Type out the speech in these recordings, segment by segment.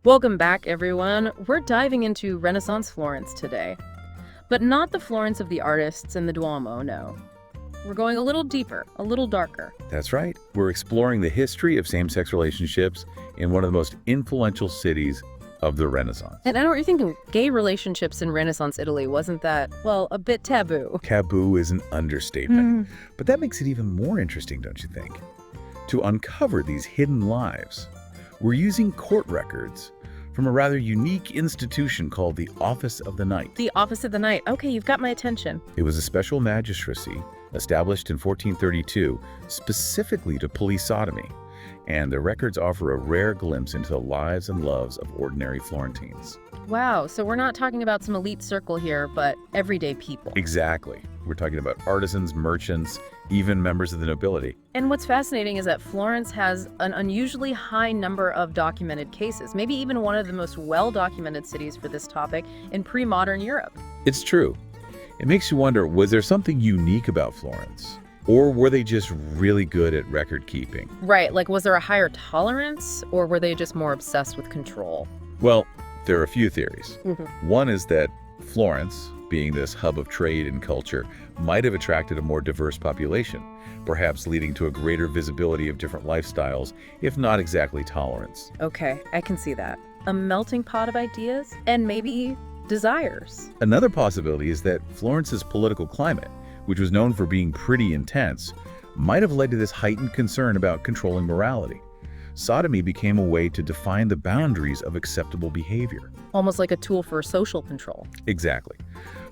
Welcome back, everyone. We're diving into Renaissance Florence today. But not the Florence of the artists and the Duomo, no. We're going a little deeper, a little darker. That's right. We're exploring the history of same-sex relationships in one of the most influential cities of the Renaissance. And I know what you're thinking. Gay relationships in Renaissance Italy, wasn't that, well, a bit taboo? Taboo is an understatement. But that makes it even more interesting, don't you think? To uncover these hidden lives, we're using court records from a rather unique institution called the Office of the Knight. The Office of the Knight. Okay, you've got my attention. It was a special magistracy established in 1432 specifically to police sodomy, and the records offer a rare glimpse into the lives and loves of ordinary Florentines. Wow, so we're not talking about some elite circle here, but everyday people. Exactly. We're talking about artisans, merchants, even members of the nobility. And what's fascinating is that Florence has an unusually high number of documented cases, maybe even one of the most well-documented cities for this topic in pre-modern Europe. It's true. It makes you wonder, was there something unique about Florence? Or were they just really good at record keeping? Right, like was there a higher tolerance, or were they just more obsessed with control? Well, there are a few theories. One is that Florence, being this hub of trade and culture, might have attracted a more diverse population, perhaps leading to a greater visibility of different lifestyles, if not exactly tolerance. Okay, I can see that. A melting pot of ideas and maybe desires. Another possibility is that Florence's political climate, which was known for being pretty intense, might have led to this heightened concern about controlling morality. Sodomy became a way to define the boundaries of acceptable behavior. Almost like a tool for social control. Exactly.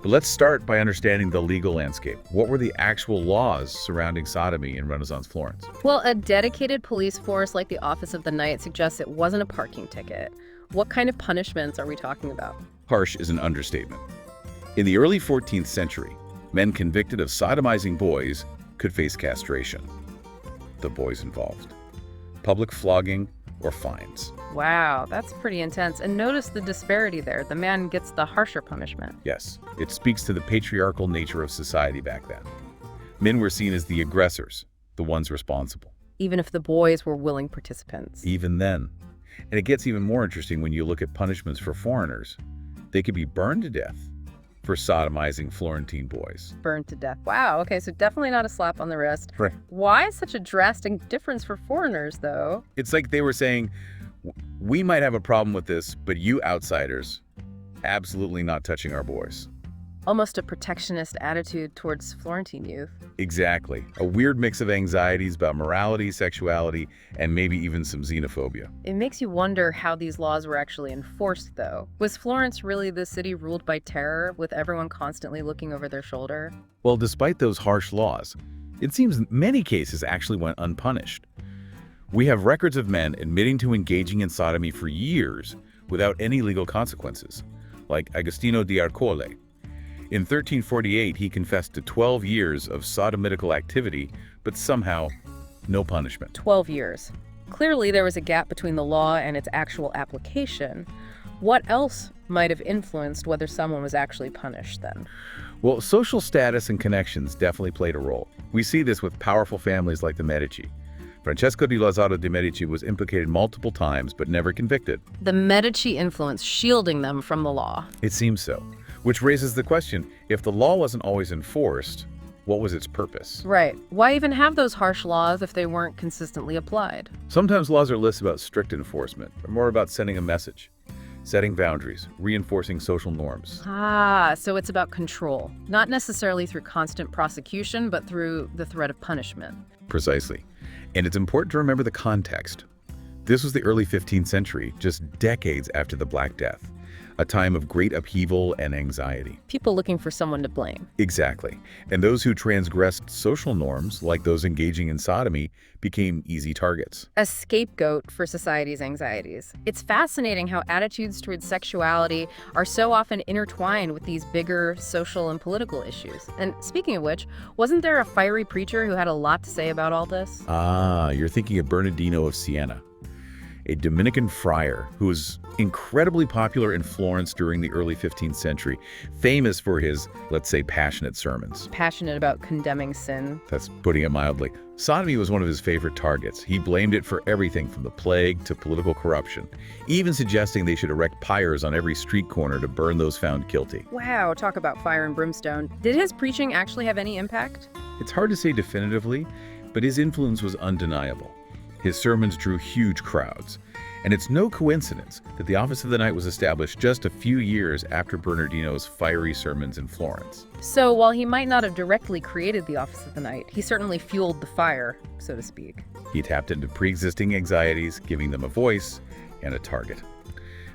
But let's start by understanding the legal landscape. What were the actual laws surrounding sodomy in Renaissance Florence? Well, a dedicated police force like the Office of the Knight suggests it wasn't a parking ticket. What kind of punishments are we talking about? Harsh is an understatement. In the early 14th century, men convicted of sodomizing boys could face castration. The boys involved. Public flogging or fines. Wow, that's pretty intense. And notice the disparity there. The man gets the harsher punishment. Yes, it speaks to the patriarchal nature of society back then. Men were seen as the aggressors, the ones responsible. Even if the boys were willing participants. Even then. And it gets even more interesting when you look at punishments for foreigners. They could be burned to death for sodomizing Florentine boys. Burned to death. Wow, okay, so definitely not a slap on the wrist. Right. Why such a drastic difference for foreigners, though? It's like they were saying, we might have a problem with this, but you outsiders, absolutely not touching our boys. Almost a protectionist attitude towards Florentine youth. Exactly. A weird mix of anxieties about morality, sexuality, and maybe even some xenophobia. It makes you wonder how these laws were actually enforced, though. Was Florence really the city ruled by terror, with everyone constantly looking over their shoulder? Well, despite those harsh laws, it seems many cases actually went unpunished. We have records of men admitting to engaging in sodomy for years without any legal consequences, like Agostino di Arcole. In 1348, he confessed to 12 years of sodomitical activity, but somehow no punishment. 12 years. Clearly, there was a gap between the law and its actual application. What else might have influenced whether someone was actually punished then? Well, social status and connections definitely played a role. We see this with powerful families like the Medici. Francesco di Lazzaro de' Medici was implicated multiple times, but never convicted. The Medici influence shielding them from the law. It seems so. Which raises the question, if the law wasn't always enforced, what was its purpose? Right. Why even have those harsh laws if they weren't consistently applied? Sometimes laws are less about strict enforcement, but more about sending a message, setting boundaries, reinforcing social norms. Ah, so it's about control. Not necessarily through constant prosecution, but through the threat of punishment. Precisely. And it's important to remember the context. This was the early 15th century, just decades after the Black Death. A time of great upheaval and anxiety. People looking for someone to blame. Exactly. And those who transgressed social norms, like those engaging in sodomy, became easy targets. A scapegoat for society's anxieties. It's fascinating how attitudes towards sexuality are so often intertwined with these bigger social and political issues. And speaking of which, wasn't there a fiery preacher who had a lot to say about all this? Ah, you're thinking of Bernardino of Siena. a Dominican friar who was incredibly popular in Florence during the early 15th century, famous for his, let's say, passionate sermons. Passionate about condemning sin. That's putting it mildly. Sodomy was one of his favorite targets. He blamed it for everything from the plague to political corruption, even suggesting they should erect pyres on every street corner to burn those found guilty. Wow, talk about fire and brimstone. Did his preaching actually have any impact? It's hard to say definitively, but his influence was undeniable. His sermons drew huge crowds, and it's no coincidence that the Office of the Knight was established just a few years after Bernardino's fiery sermons in Florence. So while he might not have directly created the Office of the Knight, he certainly fueled the fire, so to speak. He tapped into pre-existing anxieties, giving them a voice and a target.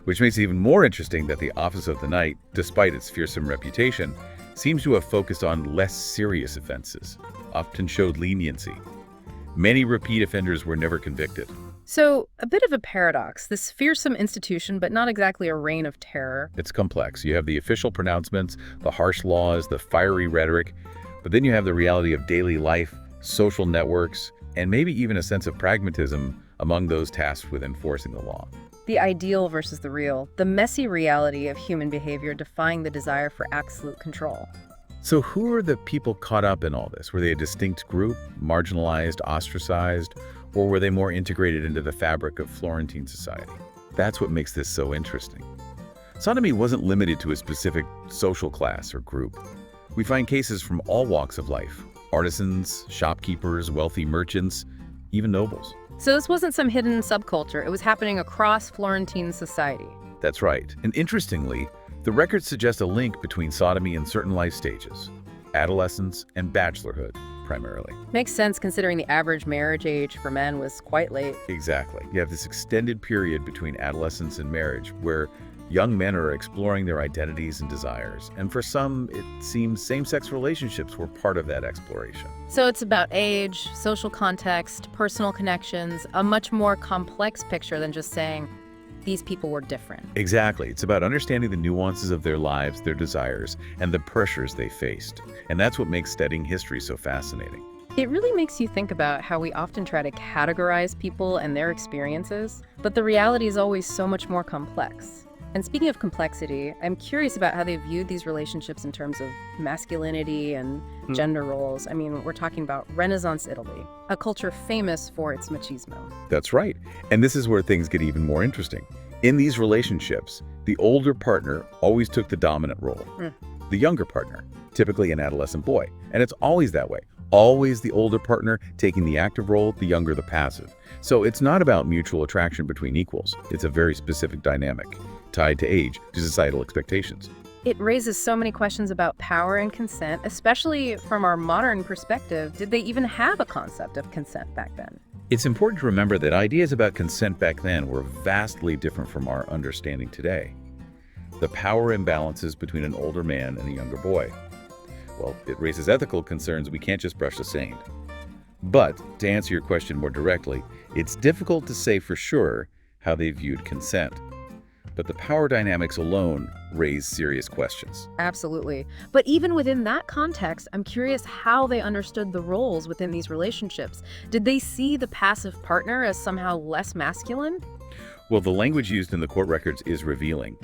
Which makes it even more interesting that the Office of the Knight, despite its fearsome reputation, seems to have focused on less serious offenses, often showed leniency. Many repeat offenders were never convicted. So, a bit of a paradox, this fearsome institution, but not exactly a reign of terror. It's complex. You have the official pronouncements, the harsh laws, the fiery rhetoric, but then you have the reality of daily life, social networks, and maybe even a sense of pragmatism among those tasked with enforcing the law. The ideal versus the real, the messy reality of human behavior defying the desire for absolute control. So who are the people caught up in all this? Were they a distinct group, marginalized, ostracized, or were they more integrated into the fabric of Florentine society? That's what makes this so interesting. Sodomy wasn't limited to a specific social class or group. We find cases from all walks of life: artisans, shopkeepers, wealthy merchants, even nobles. So this wasn't some hidden subculture, it was happening across Florentine society. That's right. And interestingly, the records suggest a link between sodomy and certain life stages: adolescence and bachelorhood, primarily. Makes sense considering the average marriage age for men was quite late. Exactly. You have this extended period between adolescence and marriage where young men are exploring their identities and desires. And for some, it seems same-sex relationships were part of that exploration. So it's about age, social context, personal connections, a much more complex picture than just saying these people were different. Exactly. It's about understanding the nuances of their lives, their desires, and the pressures they faced. And that's what makes studying history so fascinating. It really makes you think about how we often try to categorize people and their experiences, but the reality is always so much more complex. And speaking of complexity, I'm curious about how they viewed these relationships in terms of masculinity and gender roles. I mean, we're talking about Renaissance Italy, a culture famous for its machismo. That's right. And this is where things get even more interesting. In these relationships, the older partner always took the dominant role. The younger partner, typically an adolescent boy. And it's always that way. Always the older partner taking the active role, the younger the passive. So it's not about mutual attraction between equals. It's a very specific dynamic, tied to age, to societal expectations. It raises so many questions about power and consent, especially from our modern perspective. Did they even have a concept of consent back then? It's important to remember that ideas about consent back then were vastly different from our understanding today. The power imbalances between an older man and a younger boy. Well, it raises ethical concerns we can't just brush aside. But to answer your question more directly, it's difficult to say for sure how they viewed consent. But the power dynamics alone raise serious questions. Absolutely. But even within that context, I'm curious how they understood the roles within these relationships. Did they see the passive partner as somehow less masculine? Well, the language used in the court records is revealing.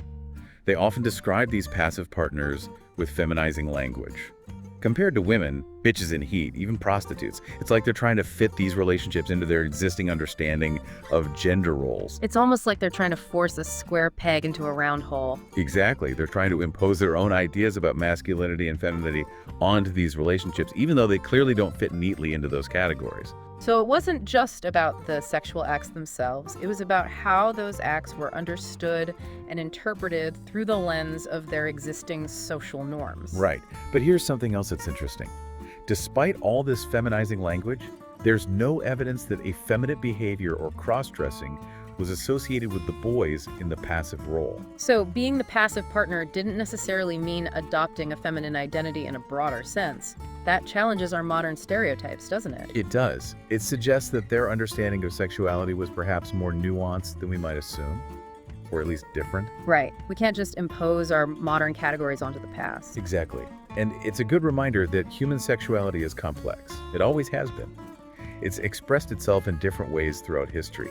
They often describe these passive partners with feminizing language. Compared to women, bitches in heat, even prostitutes, it's like they're trying to fit these relationships into their existing understanding of gender roles. It's almost like they're trying to force a square peg into a round hole. Exactly. They're trying to impose their own ideas about masculinity and femininity onto these relationships, even though they clearly don't fit neatly into those categories. So it wasn't just about the sexual acts themselves. It was about how those acts were understood and interpreted through the lens of their existing social norms. Right. But here's something else that's interesting. Despite all this feminizing language, there's no evidence that effeminate behavior or cross-dressing was associated with the boys in the passive role. So being the passive partner didn't necessarily mean adopting a feminine identity in a broader sense. That challenges our modern stereotypes, doesn't it? It does. It suggests that their understanding of sexuality was perhaps more nuanced than we might assume, or at least different. Right. We can't just impose our modern categories onto the past. Exactly. And it's a good reminder that human sexuality is complex. It always has been. It's expressed itself in different ways throughout history.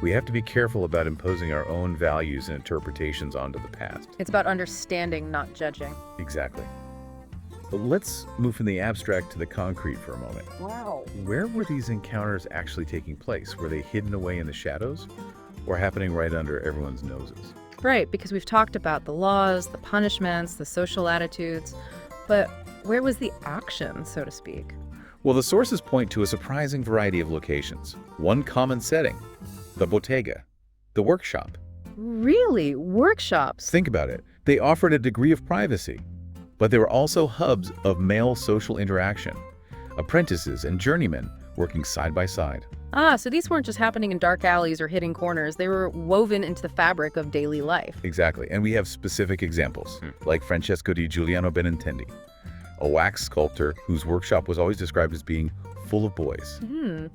We have to be careful about imposing our own values and interpretations onto the past. It's about understanding, not judging. Exactly. But let's move from the abstract to the concrete for a moment. Wow. Where were these encounters actually taking place? Were they hidden away in the shadows or happening right under everyone's noses? Right, because we've talked about the laws, the punishments, the social attitudes, but where was the action, so to speak? Well, the sources point to a surprising variety of locations. One common setting, the bottega, the workshop. Really? Workshops? Think about it. They offered a degree of privacy, but they were also hubs of male social interaction, apprentices and journeymen working side by side. Ah, so these weren't just happening in dark alleys or hidden corners. They were woven into the fabric of daily life. Exactly, and we have specific examples, like Francesco di Giuliano Benintendi, a wax sculptor whose workshop was always described as being full of boys.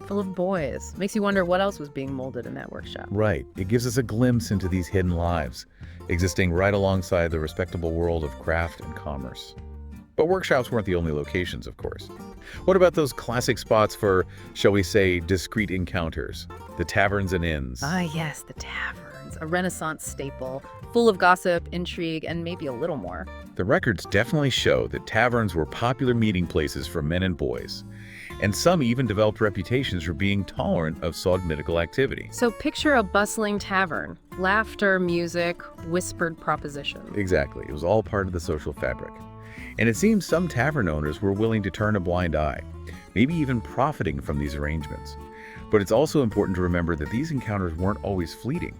Full of boys. Makes you wonder what else was being molded in that workshop. Right, it gives us a glimpse into these hidden lives, existing right alongside the respectable world of craft and commerce. But workshops weren't the only locations, of course. What about those classic spots for, shall we say, discreet encounters? The taverns and inns. Ah, yes, the taverns. A Renaissance staple, full of gossip, intrigue, and maybe a little more. The records definitely show that taverns were popular meeting places for men and boys, and some even developed reputations for being tolerant of sodomitical activity. So picture a bustling tavern. Laughter, music, whispered propositions. Exactly. It was all part of the social fabric. And it seems some tavern owners were willing to turn a blind eye, maybe even profiting from these arrangements. But it's also important to remember that these encounters weren't always fleeting.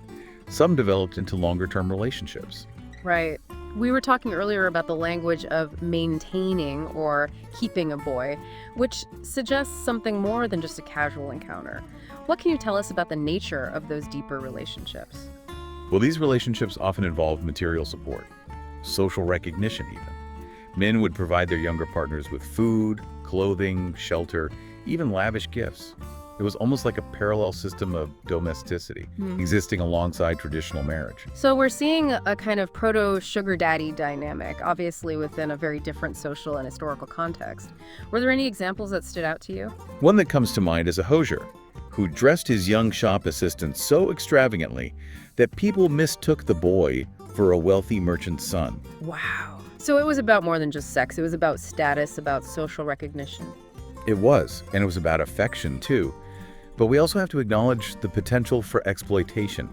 Some developed into longer-term relationships. Right. We were talking earlier about the language of maintaining or keeping a boy, which suggests something more than just a casual encounter. What can you tell us about the nature of those deeper relationships? Well, these relationships often involved material support, social recognition even. Men would provide their younger partners with food, clothing, shelter, even lavish gifts. It was almost like a parallel system of domesticity, existing alongside traditional marriage. So we're seeing a kind of proto-sugar daddy dynamic, obviously within a very different social and historical context. Were there any examples that stood out to you? One that comes to mind is a hosier, who dressed his young shop assistant so extravagantly that people mistook the boy for a wealthy merchant's son. Wow. So it was about more than just sex. It was about status, about social recognition. It was, and it was about affection too. But we also have to acknowledge the potential for exploitation.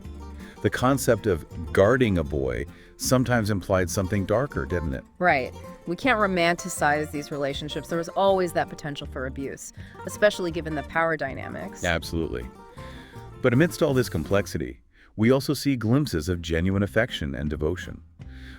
The concept of guarding a boy sometimes implied something darker, didn't it? Right. We can't romanticize these relationships. There was always that potential for abuse, especially given the power dynamics. Absolutely. But amidst all this complexity, we also see glimpses of genuine affection and devotion.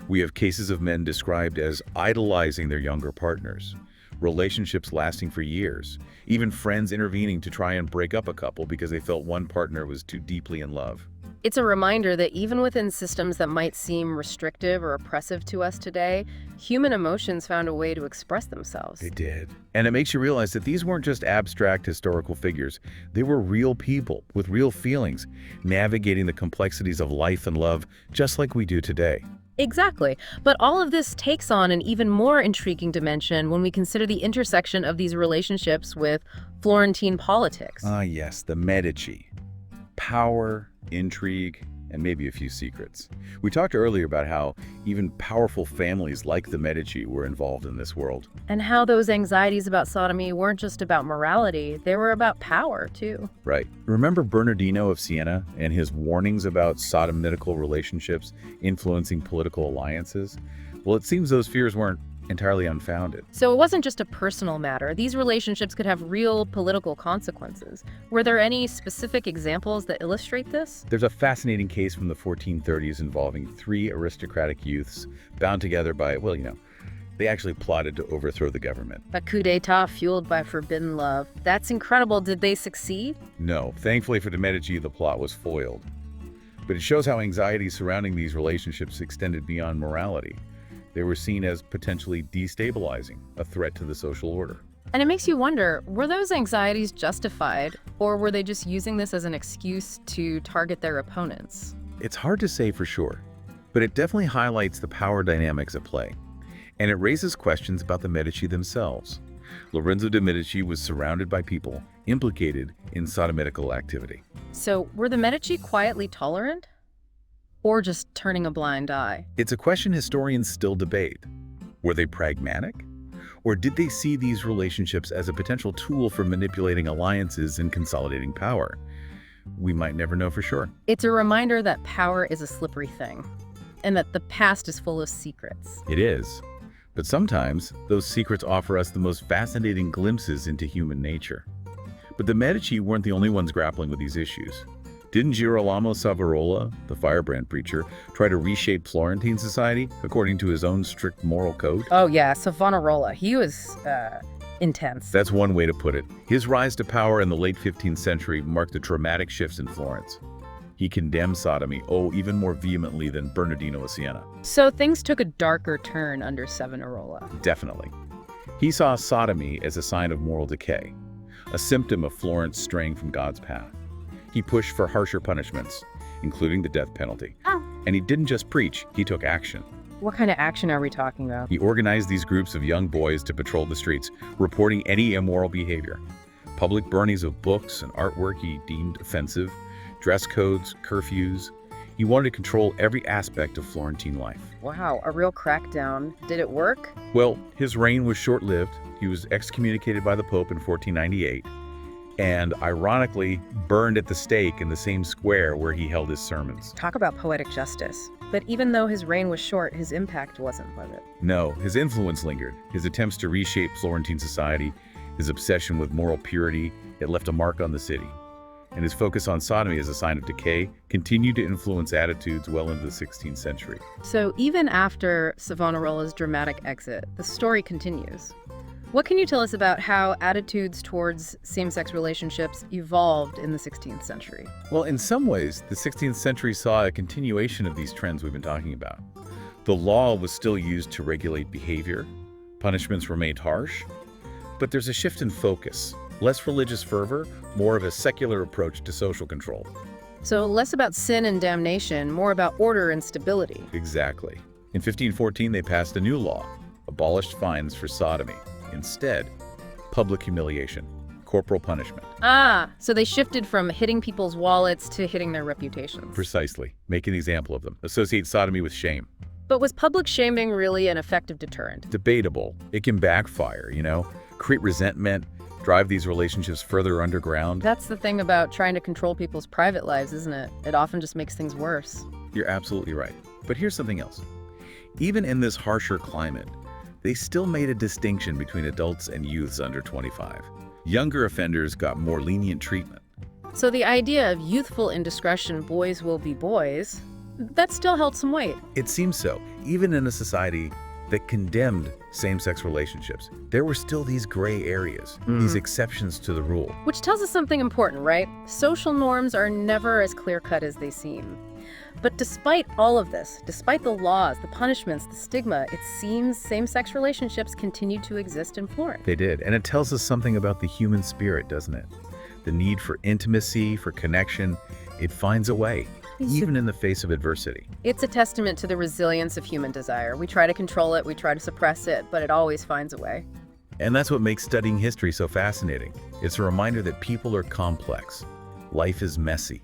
We have cases of men described as idolizing their younger partners, relationships lasting for years, even friends intervening to try and break up a couple because they felt one partner was too deeply in love. It's a reminder that even within systems that might seem restrictive or oppressive to us today, human emotions found a way to express themselves. They did. And it makes you realize that these weren't just abstract historical figures. They were real people with real feelings, navigating the complexities of life and love just like we do today. Exactly. But all of this takes on an even more intriguing dimension when we consider the intersection of these relationships with Florentine politics. Ah, yes, the Medici. Power, intrigue, and maybe a few secrets. We talked earlier about how even powerful families like the Medici were involved in this world. And how those anxieties about sodomy weren't just about morality, they were about power, too. Right. Remember Bernardino of Siena and his warnings about sodomitical relationships influencing political alliances? Well, it seems those fears weren't entirely unfounded. So it wasn't just a personal matter. These relationships could have real political consequences. Were there any specific examples that illustrate this? There's a fascinating case from the 1430s involving three aristocratic youths bound together by, well, they actually plotted to overthrow the government. A coup d'etat fueled by forbidden love. That's incredible. Did they succeed? No. Thankfully for the Medici, the plot was foiled. But it shows how anxiety surrounding these relationships extended beyond morality. They were seen as potentially destabilizing, a threat to the social order. And it makes you wonder, were those anxieties justified, or were they just using this as an excuse to target their opponents? It's hard to say for sure, but it definitely highlights the power dynamics at play. And it raises questions about the Medici themselves. Lorenzo de' Medici was surrounded by people implicated in sodomitical activity. So were the Medici quietly tolerant? Or just turning a blind eye? It's a question historians still debate. Were they pragmatic? Or did they see these relationships as a potential tool for manipulating alliances and consolidating power? We might never know for sure. It's a reminder that power is a slippery thing, and that the past is full of secrets. It is. But sometimes, those secrets offer us the most fascinating glimpses into human nature. But the Medici weren't the only ones grappling with these issues. Didn't Girolamo Savonarola, the firebrand preacher, try to reshape Florentine society according to his own strict moral code? Oh yeah, Savonarola. He was, intense. That's one way to put it. His rise to power in the late 15th century marked a dramatic shift in Florence. He condemned sodomy, even more vehemently than Bernardino of Siena. So things took a darker turn under Savonarola. Definitely. He saw sodomy as a sign of moral decay, a symptom of Florence straying from God's path. He pushed for harsher punishments, including the death penalty. And he didn't just preach, he took action. What kind of action are we talking about? He organized these groups of young boys to patrol the streets, reporting any immoral behavior. Public burnings of books and artwork he deemed offensive, dress codes, curfews. He wanted to control every aspect of Florentine life. Wow, a real crackdown. Did it work? Well, his reign was short-lived. He was excommunicated by the Pope in 1498, and ironically burned at the stake in the same square where he held his sermons. Talk about poetic justice. But even though his reign was short, his impact wasn't, was it? No, his influence lingered. His attempts to reshape Florentine society, his obsession with moral purity, it left a mark on the city. And his focus on sodomy as a sign of decay continued to influence attitudes well into the 16th century. So even after Savonarola's dramatic exit, the story continues. What can you tell us about how attitudes towards same-sex relationships evolved in the 16th century? Well, in some ways, the 16th century saw a continuation of these trends we've been talking about. The law was still used to regulate behavior, punishments remained harsh, but there's a shift in focus. Less religious fervor, more of a secular approach to social control. So less about sin and damnation, more about order and stability. Exactly. In 1514, they passed a new law, abolished fines for sodomy. Instead, public humiliation, corporal punishment. So they shifted from hitting people's wallets to hitting their reputations. Precisely. Make an example of them. Associate sodomy with shame. But was public shaming really an effective deterrent? Debatable. It can backfire, create resentment, drive these relationships further underground. That's the thing about trying to control people's private lives, isn't it? It often just makes things worse. You're absolutely right. But here's something else. Even in this harsher climate, they still made a distinction between adults and youths under 25. Younger offenders got more lenient treatment. So the idea of youthful indiscretion, boys will be boys, that still held some weight. It seems so. Even in a society that condemned same-sex relationships, there were still these gray areas, these exceptions to the rule. Which tells us something important, right? Social norms are never as clear-cut as they seem. But despite all of this, despite the laws, the punishments, the stigma, it seems same-sex relationships continue to exist in Florence. They did, and it tells us something about the human spirit, doesn't it? The need for intimacy, for connection, it finds a way, even in the face of adversity. It's a testament to the resilience of human desire. We try to control it, we try to suppress it, but it always finds a way. And that's what makes studying history so fascinating. It's a reminder that people are complex, life is messy,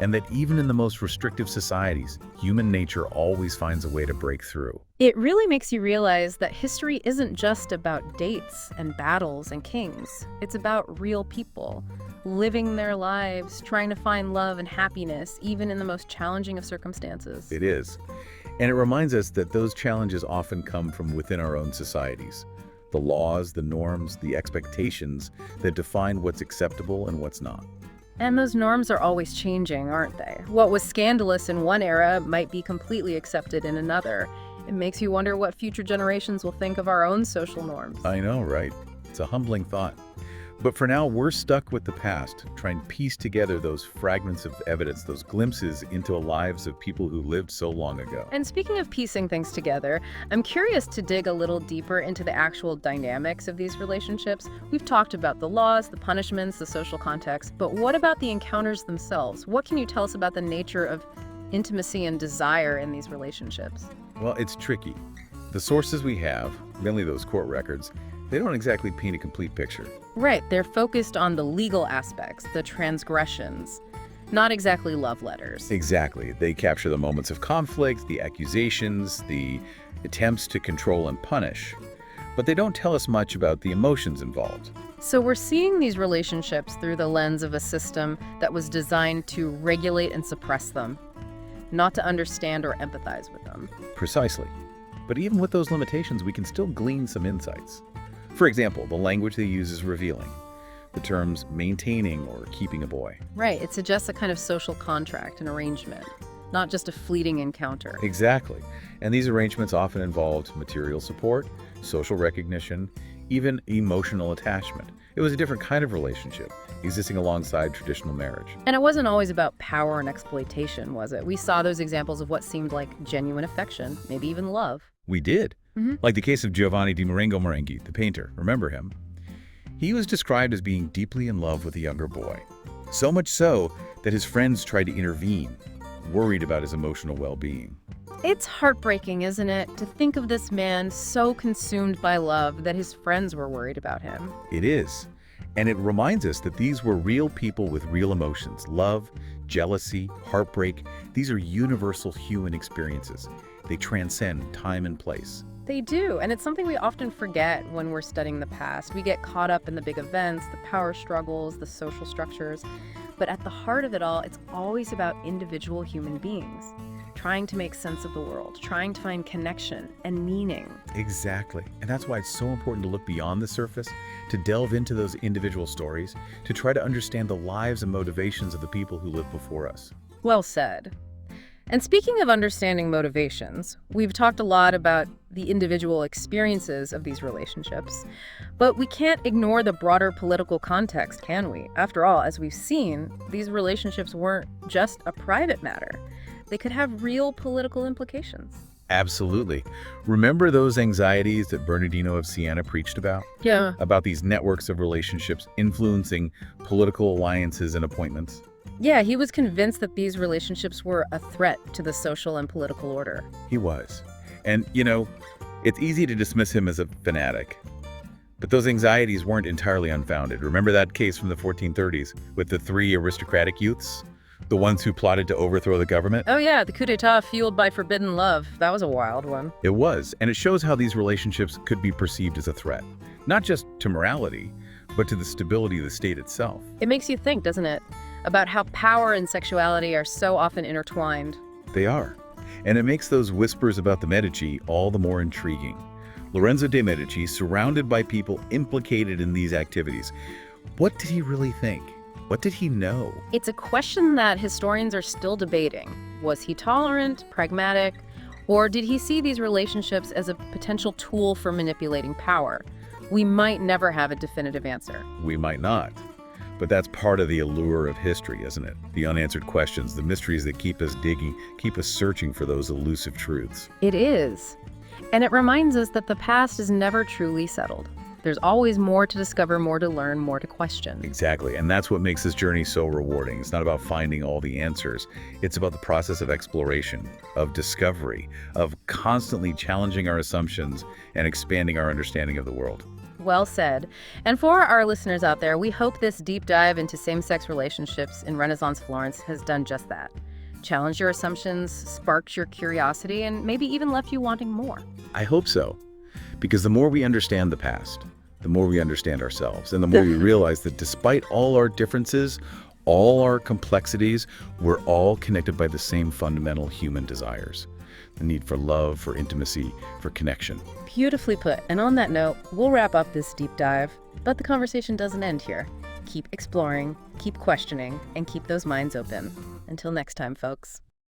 and that even in the most restrictive societies, human nature always finds a way to break through. It really makes you realize that history isn't just about dates and battles and kings. It's about real people, living their lives, trying to find love and happiness, even in the most challenging of circumstances. It is. And it reminds us that those challenges often come from within our own societies. The laws, the norms, the expectations that define what's acceptable and what's not. And those norms are always changing, aren't they? What was scandalous in one era might be completely accepted in another. It makes you wonder what future generations will think of our own social norms. I know, right? It's a humbling thought. But for now, we're stuck with the past, trying to piece together those fragments of evidence, those glimpses into the lives of people who lived so long ago. And speaking of piecing things together, I'm curious to dig a little deeper into the actual dynamics of these relationships. We've talked about the laws, the punishments, the social context, but what about the encounters themselves? What can you tell us about the nature of intimacy and desire in these relationships? Well, it's tricky. The sources we have, mainly those court records, They don't exactly paint a complete picture. Right, they're focused on the legal aspects, the transgressions, not exactly love letters. Exactly. They capture the moments of conflict, the accusations, the attempts to control and punish. But they don't tell us much about the emotions involved. So we're seeing these relationships through the lens of a system that was designed to regulate and suppress them, not to understand or empathize with them. Precisely. But even with those limitations, we can still glean some insights. For example, the language they use is revealing. The terms maintaining or keeping a boy. Right, it suggests a kind of social contract, an arrangement, not just a fleeting encounter. Exactly. And these arrangements often involved material support, social recognition, even emotional attachment. It was a different kind of relationship, existing alongside traditional marriage. And it wasn't always about power and exploitation, was it? We saw those examples of what seemed like genuine affection, maybe even love. We did. Mhm. Like the case of Giovanni di Marengo Marenghi, the painter. Remember him? He was described as being deeply in love with a younger boy. So much so that his friends tried to intervene, worried about his emotional well-being. It's heartbreaking, isn't it, to think of this man so consumed by love that his friends were worried about him. It is. And it reminds us that these were real people with real emotions. Love, jealousy, heartbreak. These are universal human experiences. They transcend time and place. They do, and it's something we often forget when we're studying the past. We get caught up in the big events, the power struggles, the social structures. But at the heart of it all, it's always about individual human beings, trying to make sense of the world, trying to find connection and meaning. Exactly. And that's why it's so important to look beyond the surface, to delve into those individual stories, to try to understand the lives and motivations of the people who lived before us. Well said. And speaking of understanding motivations, we've talked a lot about the individual experiences of these relationships, but we can't ignore the broader political context, can we? After all, as we've seen, these relationships weren't just a private matter. They could have real political implications. Absolutely. Remember those anxieties that Bernardino of Siena preached about? Yeah. About these networks of relationships influencing political alliances and appointments? Yeah, he was convinced that these relationships were a threat to the social and political order. He was. And, it's easy to dismiss him as a fanatic. But those anxieties weren't entirely unfounded. Remember that case from the 1430s with the 3 aristocratic youths? The ones who plotted to overthrow the government? Oh yeah, the coup d'etat fueled by forbidden love. That was a wild one. It was. And it shows how these relationships could be perceived as a threat. Not just to morality, but to the stability of the state itself. It makes you think, doesn't it, about how power and sexuality are so often intertwined. They are. And it makes those whispers about the Medici all the more intriguing. Lorenzo de' Medici, surrounded by people implicated in these activities. What did he really think? What did he know? It's a question that historians are still debating. Was he tolerant, pragmatic, or did he see these relationships as a potential tool for manipulating power? We might never have a definitive answer. We might not. But that's part of the allure of history, isn't it? The unanswered questions, the mysteries that keep us digging, keep us searching for those elusive truths. It is. And it reminds us that the past is never truly settled. There's always more to discover, more to learn, more to question. Exactly. And that's what makes this journey so rewarding. It's not about finding all the answers. It's about the process of exploration, of discovery, of constantly challenging our assumptions and expanding our understanding of the world. Well said. And for our listeners out there, we hope this deep dive into same-sex relationships in Renaissance Florence has done just that. Challenged your assumptions, sparked your curiosity, and maybe even left you wanting more. I hope so. Because the more we understand the past, the more we understand ourselves, and the more we realize that despite all our differences, all our complexities, we're all connected by the same fundamental human desires. The need for love, for intimacy, for connection. Beautifully put. And on that note, we'll wrap up this deep dive. But the conversation doesn't end here. Keep exploring, keep questioning, and keep those minds open. Until next time, folks.